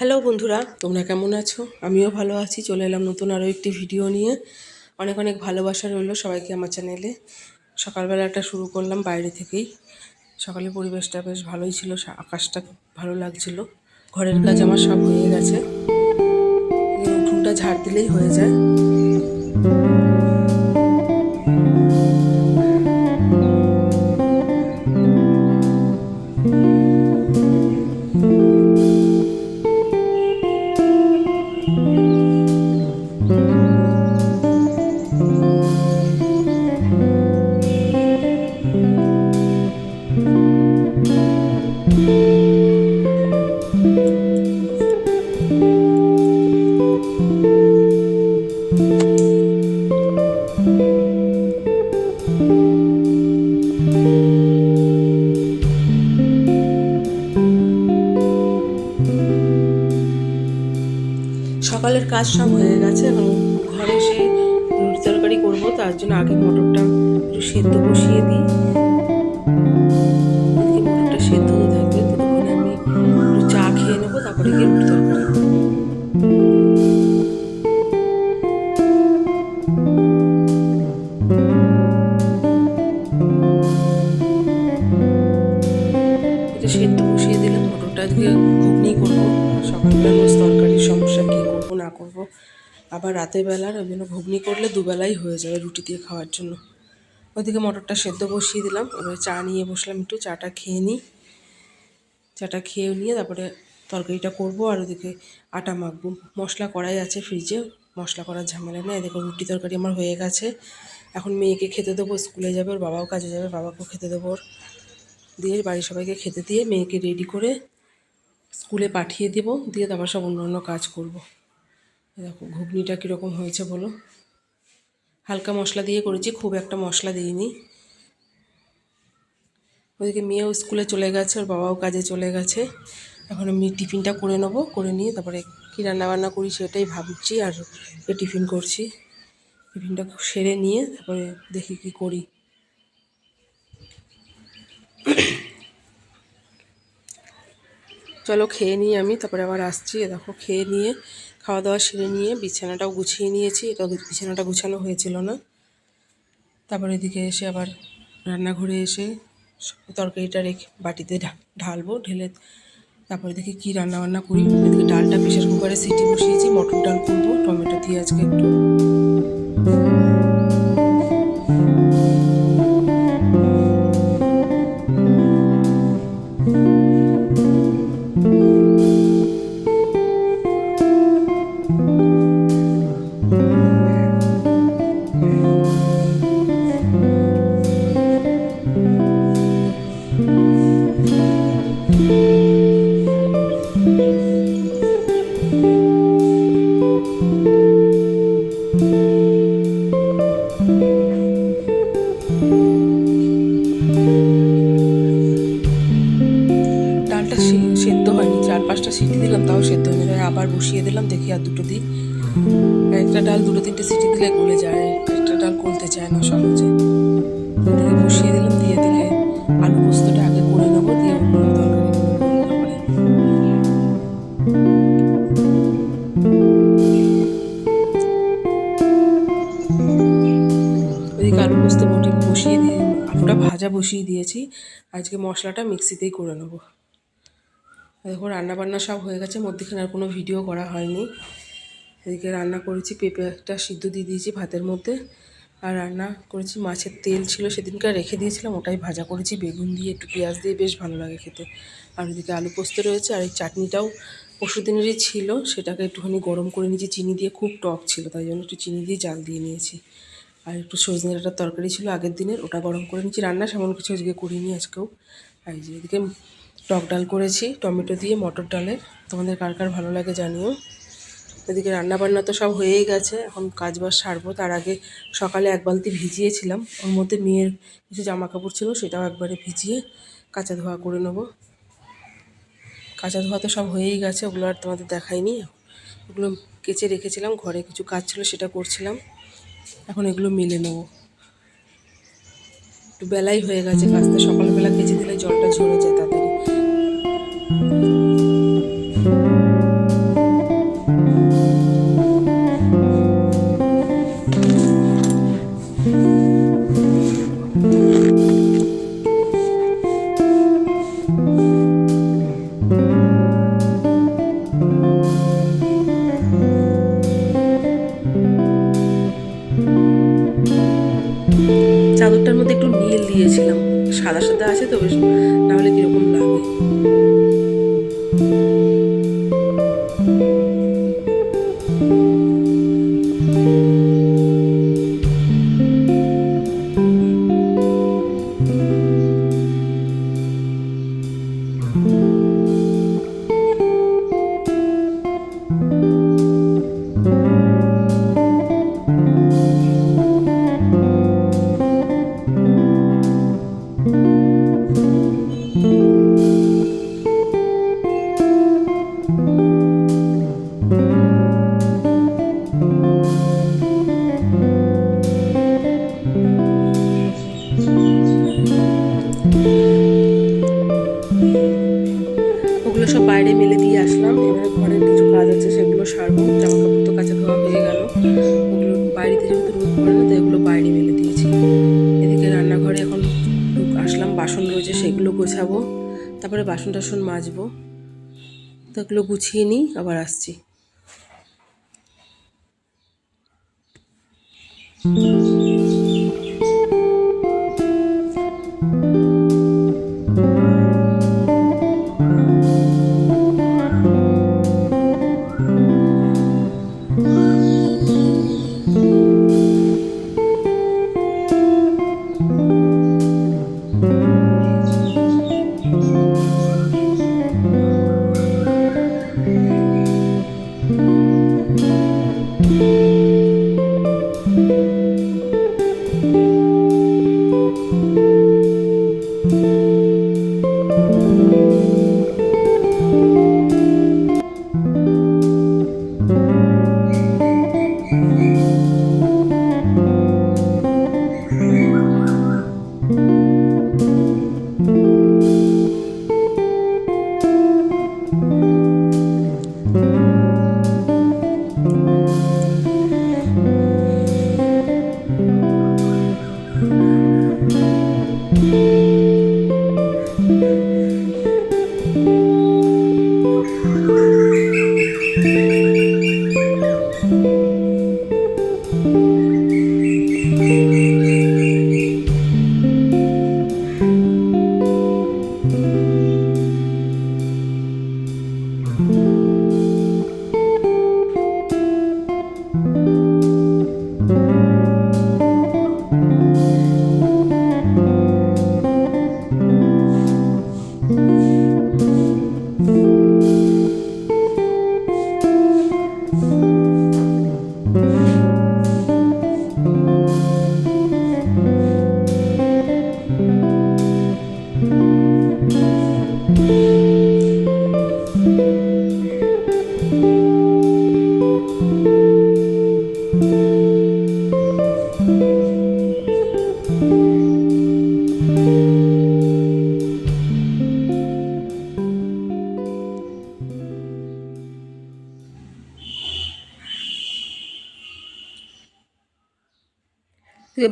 Hello বন্ধুরা, তোমরা কেমন আছো? আমিও ভালো আছি। চলে এলাম নতুন আরও একটি ভিডিও নিয়ে। অনেক অনেক ভালোবাসা রইলো সবাইকে আমার চ্যানেলে। সকালবেলাটা শুরু করলাম বাইরে থেকেই। সকালে পরিবেশটা বেশ ভালোই ছিল, আকাশটা খুব ভালো লাগছিল। ঘরের কাজ আমার সব হয়ে গেছে, উঠোনটা ঝাড় দিলেই হয়ে যায়। সকালের কাজ সব হয়ে গেছে এবং ঘরে এসে রুটি তরকারি করবো। তার জন্য আগে মটরটা একটু সেদ্ধ বসিয়ে দিই। মটরটা সেদ্ধ হতে থাকবে, ততক্ষণে আমি একটু চা খেয়ে নেবো, তারপরে গিয়ে রুটি তরকারি। এটা সেদ্ধ বসিয়ে দিলাম। মটরটা আজকে ঘুগনি করবো। সকালবেলা রোজ তরকারির সমস্যা, কী করবো না করবো। আবার রাতের বেলার ওই জন্য ঘুগনি করলে দুবেলাই হয়ে যাবে রুটি দিয়ে খাওয়ার জন্য। ওইদিকে মটরটা সেদ্ধ বসিয়ে দিলাম। এবার চা নিয়ে বসলাম, একটু চাটা খেয়ে নিই। চাটা খেয়ে নিয়ে তারপরে তরকারিটা করবো। আর ওদিকে আটা মাখবো। মশলা করাই আছে ফ্রিজে, মশলা করার ঝামেলা নেই। দেখো রুটি তরকারি আমার হয়ে গেছে। এখন মেয়েকে খেতে দেবো, স্কুলে যাবে, ওর বাবাও কাজে যাবে, বাবাকেও খেতে দেবো। ওর দিয়ে বাড়ির সবাইকে খেতে দিয়ে মেয়েকে রেডি করে স্কুলে পাঠিয়ে দেবো, দিয়ে তারপর সব অন্য কাজ করব। দেখো ঘুগনিটা কীরকম হয়েছে বলো। হালকা মশলা দিয়ে করেছি, খুব একটা মশলা দিইনি। ওইদিকে মেয়েও স্কুলে চলে গেছে, ওর বাবাও কাজে চলে গেছে। এখন আমি টিফিনটা করে নেবো, করে নিয়ে তারপরে কী রান্নাবান্না করি সেটাই ভাবছি। আর টিফিন করছি, টিফিনটা সেরে নিয়ে তারপরে দেখি কি করি। চলো খেয়ে নিই আমি, তারপরে আবার আসছি। দেখো খেয়ে নিয়ে খাওয়া দাওয়া সেরে নিয়ে বিছানাটাও গুছিয়ে নিয়েছি। এটা বিছানাটা গুছানো হয়েছিল না। তারপরে এদিকে এসে আবার রান্নাঘরে এসে তরকারিটা রেখে বাটিতে ঢালবো, ঢেলে তারপরে দেখি কী রান্নাবান্না করি। এদিকে ডালটা প্রেশার কুকারে সিটি বসিয়েছি, মটর ডাল করবো টমেটো দিয়ে আজকে একটু। ডালটা সেদ্ধ হয়নি, 4-5টা সিটি দিলাম, তাও সেদ্ধ হয়নি। তাই আবার বসিয়ে দিলাম, দেখি আর দুটো দিই। একটা ডাল 2-3টে সিটি দিলে গলে যায়, একটা ডাল গলতে চায় না সহজে। এদিকে বসিয়ে দিলাম, দিয়ে দিকে আলু পোস্তটা আগে করে নেবো, দিয়ে অন্য তরকারিগুলো করবো তারপরে। ওইদিকে আলু পোস্ত বসিয়ে দিয়ে আলুটা ভাজা বসিয়ে দিয়েছি। আজকে মশলাটা মিক্সিতেই করে নেবো। দেখো রান্নাবান্না সব হয়ে গেছে, মধ্যেখানে আর কোনো ভিডিও করা হয়নি। এদিকে রান্না করেছি, পেঁপেটা সিদ্ধ দিয়ে দিয়েছি ভাতের মধ্যে। আর রান্না করেছি, মাছের তেল ছিল সেদিনকার রেখে দিয়েছিলাম, ওটাই ভাজা করেছি বেগুন দিয়ে, একটু পেঁয়াজ দিয়ে, বেশ ভালো লাগে খেতে। আর ওদিকে আলু পোস্ত রয়েছে। আর এই চাটনিটাও পরশুদিনেরই ছিল, সেটাকে একটুখানি গরম করে নিয়েছি চিনি দিয়ে, খুব টক ছিল তাই জন্য একটু চিনি দিয়ে জাল দিয়ে নিয়েছি। আর একটু সজনে ডাঁটার তরকারি ছিল আগের দিনের, ওটা গরম করে নিয়েছি। রান্না সেমন কিছু আজকে করিনি আজকেও। আর যে এদিকে টক ডাল করেছি টমেটো দিয়ে, মটর ডালের। তোমাদের কার কার ভালো লাগে জানিও। এদিকে রান্নাবান্না তো সব হয়েই গেছে, এখন কাজবাজ সারবো। তার আগে সকালে 1 বালতি ভিজিয়েছিলাম, ওর মধ্যে মেয়ের কিছু জামা কাপড় ছিল, সেটাও একবারে ভিজিয়ে কাঁচা ধোয়া করে নেবো। কাঁচা ধোয়া তো সব হয়েই গেছে, ওগুলো আর তোমাদের দেখাইনি। ওগুলো কেচে রেখেছিলাম, ঘরে কিছু কাজ ছিল সেটা করছিলাম। এখন এগুলো মেলে নেবো। একটু বেলাই হয়ে গেছে কাজটা, সকালবেলা কেচে দিলে জলটা ঝরে যায় তাড়াতাড়ি। মধ্যে একটু নীল দিয়েছিলাম, সাদা সাদা আছে তো বেশ, নাহলে কীরকম লাগে। ওগুলো সব বাইরে মেলে দিয়ে আসলাম। এবারে ঘরের কিছু কাজ আছে, সেগুলো সারবো। জামা কাপড় তো কাচা ধোয়া হয়ে গেল, ওগুলো বাড়িতে যেহেতু রোদ পড়ে না, তো এগুলো বাইরে মেলে দিয়েছি। এদিকে রান্নাঘরে এখন আসলাম, বাসন রয়েছে সেগুলো গোছাবো, তারপরে বাসন টাসন মাজবো। তো এগুলো গুছিয়ে নিই, আবার আসছি।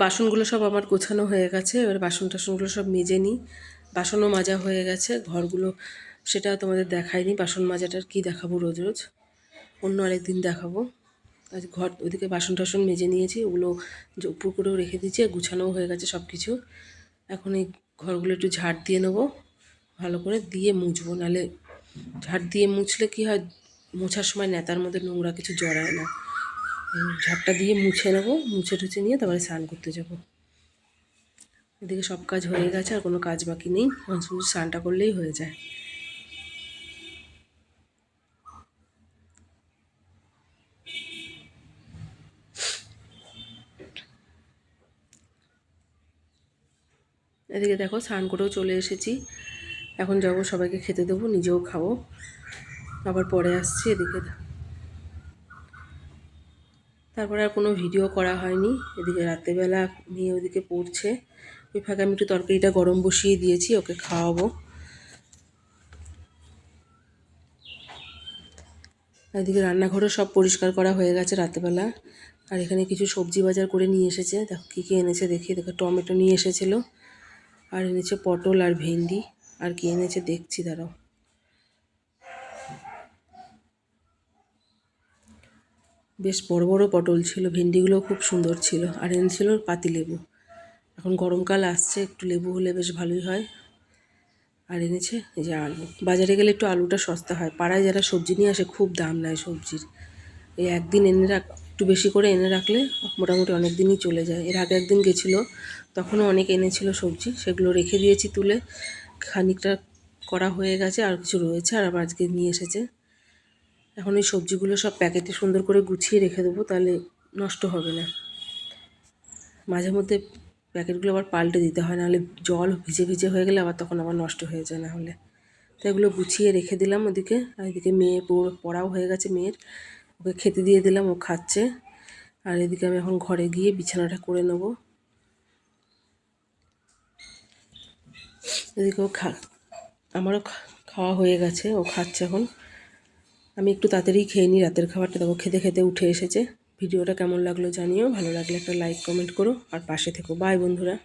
বাসনগুলো সব আমার গোছানো হয়ে গেছে, এবার বাসন টাসনগুলো সব মেজে নিই। বাসনও মাজা হয়ে গেছে, ঘরগুলো সেটা তোমাদের দেখাইনি। বাসন মাজাটার কি দেখাবো রোজ রোজ, অন্য আরেকদিন দেখাবো। আজ ঘর ওইদিকে বাসন টাসন মেজে নিয়েছি, ওগুলো উপর করেও রেখে দিয়েছি, গুছানোও হয়ে গেছে সব কিছু। এখন এই ঘরগুলো একটু ঝাড় দিয়ে নেবো, ভালো করে দিয়ে মুছবো। নাহলে ঝাড় দিয়ে মুছলে কি হয়, মোছার সময় নেতার মধ্যে নোংরা কিছু জড়ায় না। ঝাড়টা দিয়ে মুছে নেবো, মুছে টুছে নিয়ে তারপরে স্নান করতে যাব। এদিকে সব কাজ হয়ে গেছে, আর কোনো কাজ বাকি নেই, শুধু স্নানটা করলেই হয়ে যায়। এদিকে দেখো স্নান করেও চলে এসেছি, এখন যাবো সবাইকে খেতে দেবো, নিজেও খাবো, আবার পরে আসছি। এদিকে তারপরে আর কোনো ভিডিও করা হয়নি। এদিকে রাত্রেবেলা মেয়ে ওদিকে পড়ছে, ওই ফাঁকে আমি একটু তরকারিটা গরম বসিয়ে দিয়েছি, ওকে খাওয়াবো। এদিকে রান্নাঘরও সব পরিষ্কার করা হয়ে গেছে রাত্রেবেলা। আর এখানে কিছু সবজি বাজার করে নিয়ে এসেছে, দেখো কী কী এনেছে দেখি। দেখো টমেটো নিয়ে এসেছিলো, আর এনেছে পটল আর ভেন্ডি, আর কি এনেছে দেখছি দাঁড়াও। বেশ বড় বড় পটল ছিল, ভেন্ডিগুলো খুব সুন্দর ছিল, আর এনেছিল পাতিলেবু। এখন গরমকাল আসছে, একটু লেবু হলে বেশ ভালোই হয়। আর এনেছে এই যে আলু। বাজারে গেলে একটু আলুটা সস্তা হয়, পাড়ায় যারা সবজি নিয়ে আসে খুব দাম নেয় সবজির। এই একদিন এনে একটু বেশি করে এনে রাখলে মোটামুটি অনেক দিনই চলে যায়। এর আগে একদিন গেছিলো, তখনও অনেক এনেছিল সবজি, সেগুলো রেখে দিয়েছি তুলে। খানিকটা করা হয়ে গেছে, আর কিছু রয়েছে, আর আবার আজকে নিয়ে এসেছে। এখন এই সবজিগুলো সব প্যাকেটে সুন্দর করে গুছিয়ে রেখে দেবো, তাহলে নষ্ট হবে না। মাঝে মধ্যে প্যাকেটগুলো আবার পাল্টে দিতে হয়, নাহলে জল ভিজে ভিজে হয়ে গেলে আবার তখন আবার নষ্ট হয়ে যায় না হলে। তো এগুলো গুছিয়ে রেখে দিলাম ওদিকে। আর এদিকে মেয়ে পড়াও হয়ে গেছে মেয়ের, ওকে খেতে দিয়ে দিলাম, ও খাচ্ছে। আর এদিকে আমি এখন ঘরে গিয়ে বিছানাটা করে নেব। এদিকে আমারও খাওয়া হয়ে গেছে, ও খাচ্ছে এখন। আমি একটু তাড়াতাড়ি খেয়ে নিই রাতের খাবারটা, দেখো খেতে খেতে উঠে এসেছে। ভিডিওটা কেমন লাগলো জানিও, ভালো লাগলে একটা লাইক কমেন্ট করো আর পাশে থেকো। বাই বন্ধুরা।